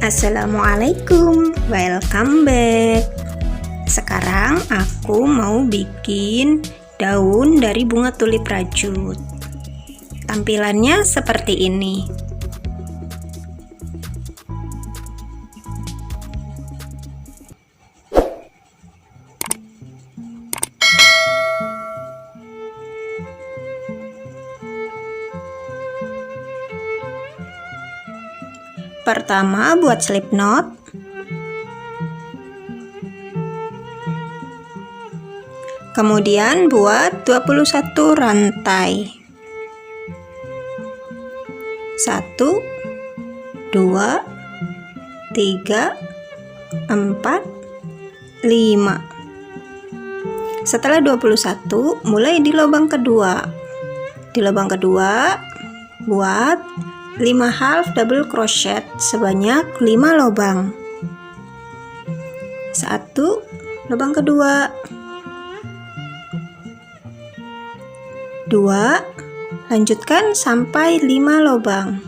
Assalamualaikum, welcome back. Sekarang aku mau bikin daun dari bunga tulip rajut. Tampilannya seperti ini. Pertama, buat slip knot. Kemudian buat 21 rantai. 1 2 3 4 5. Setelah 21, mulai di lubang kedua. Di lubang kedua buat 5 half double crochet sebanyak 5 lubang. 1 lubang kedua, 2, lanjutkan sampai 5 lubang.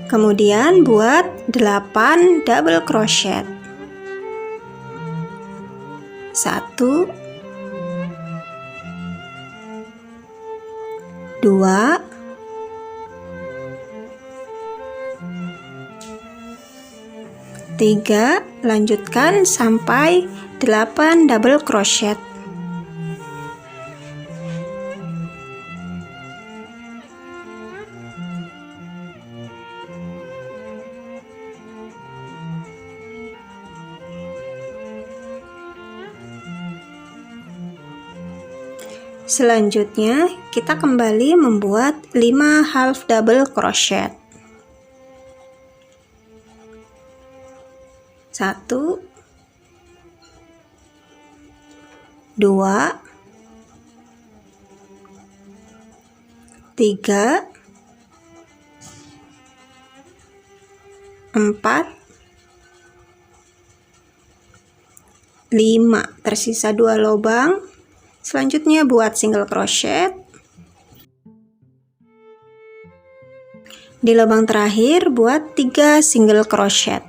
Kemudian buat 8 double crochet. 1 2 3, lanjutkan sampai 8 double crochet. Selanjutnya kita kembali membuat 5 half double crochet. 1 2 3 4 5, tersisa 2 lubang. Selanjutnya buat single crochet. Di lubang terakhir buat 3 single crochet.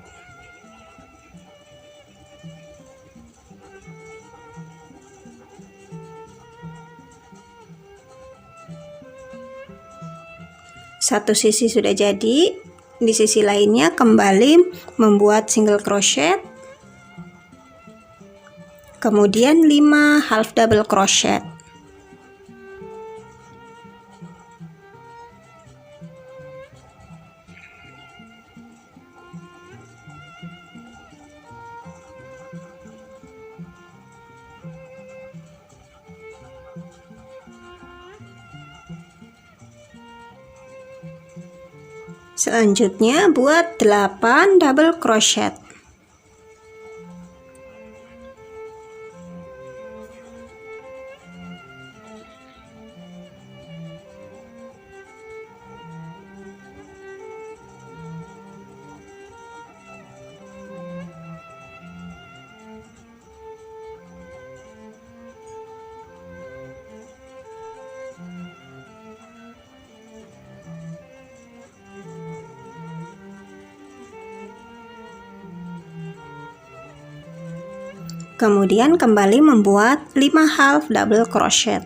Satu sisi sudah jadi, di sisi lainnya kembali membuat single crochet. Kemudian 5 half double crochet. Selanjutnya buat 8 double crochet. Kemudian kembali membuat 5 half double crochet.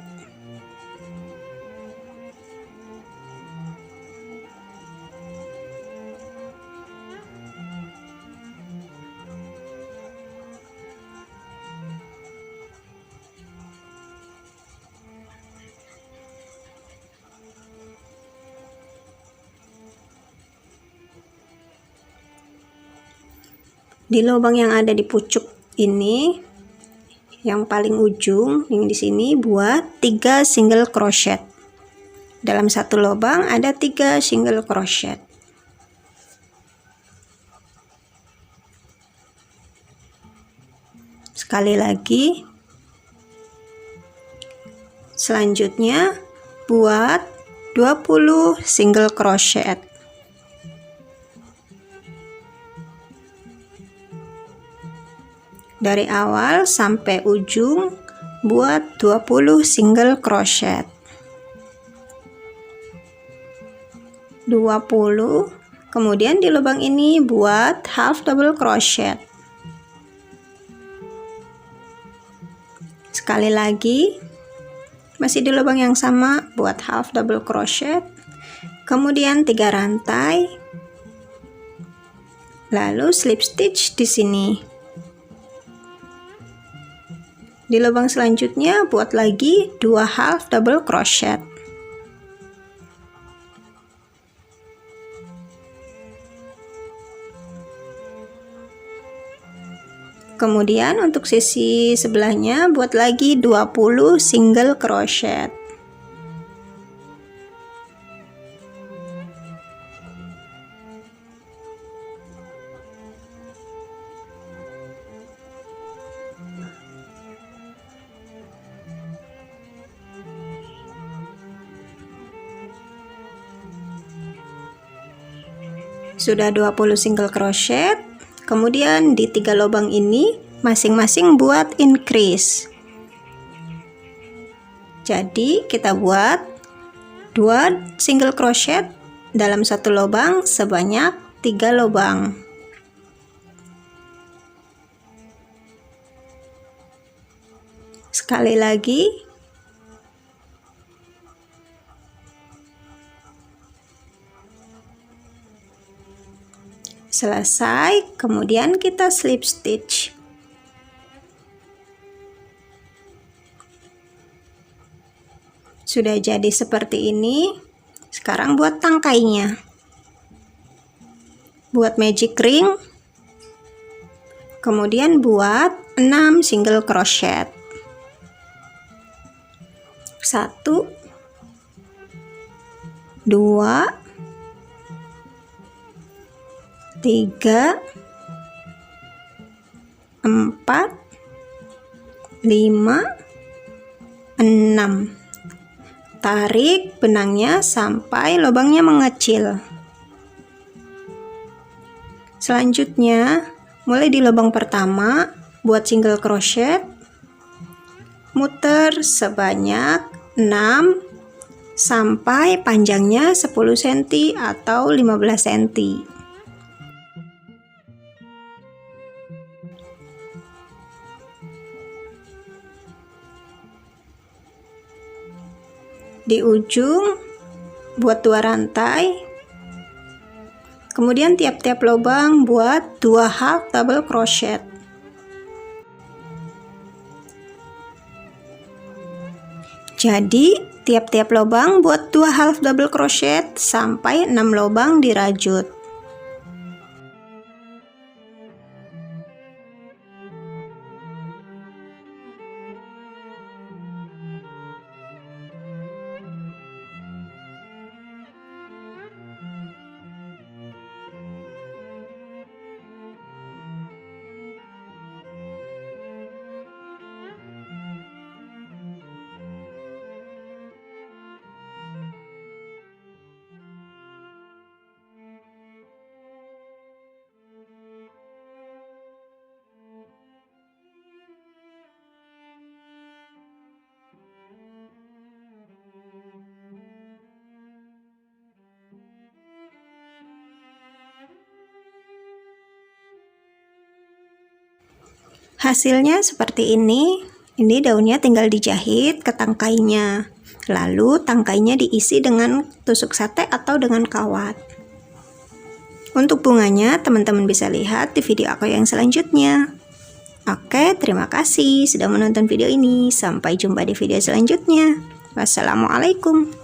Di lubang yang ada di pucuk ini, yang paling ujung yang di sini, buat 3 single crochet. Dalam satu lubang ada 3 single crochet. Sekali lagi. Selanjutnya buat 20 single crochet. Dari awal sampai ujung buat 20 single crochet. 20, kemudian di lubang ini buat half double crochet. Sekali lagi, masih di lubang yang sama, buat half double crochet, kemudian 3 rantai, lalu slip stitch di sini. Di lubang selanjutnya buat lagi 2 half double crochet. Kemudian untuk sisi sebelahnya buat lagi 20 single crochet. Sudah 20 single crochet. Kemudian di 3 lubang ini masing-masing buat increase. Jadi kita buat 2 single crochet dalam satu lubang sebanyak 3 lubang. Sekali lagi, selesai, kemudian kita slip stitch. Sudah jadi seperti ini. Sekarang buat tangkainya. Buat magic ring, kemudian buat 6 single crochet. 1, 2, 3, 4, 5, 6. Tarik benangnya sampai lubangnya mengecil. Selanjutnya, mulai di lubang pertama, buat single crochet, muter sebanyak 6 sampai panjangnya 10 cm atau 15 cm. Di ujung buat 2 rantai, kemudian tiap-tiap lubang buat 2 half double crochet. Jadi tiap-tiap lubang buat 2 half double crochet sampai 6 lubang dirajut. Hasilnya seperti ini. Ini daunnya tinggal dijahit ke tangkainya. Lalu tangkainya diisi dengan tusuk sate atau dengan kawat. Untuk bunganya teman-teman bisa lihat di video aku yang selanjutnya. Oke, terima kasih sudah menonton video ini. Sampai jumpa di video selanjutnya. Wassalamualaikum.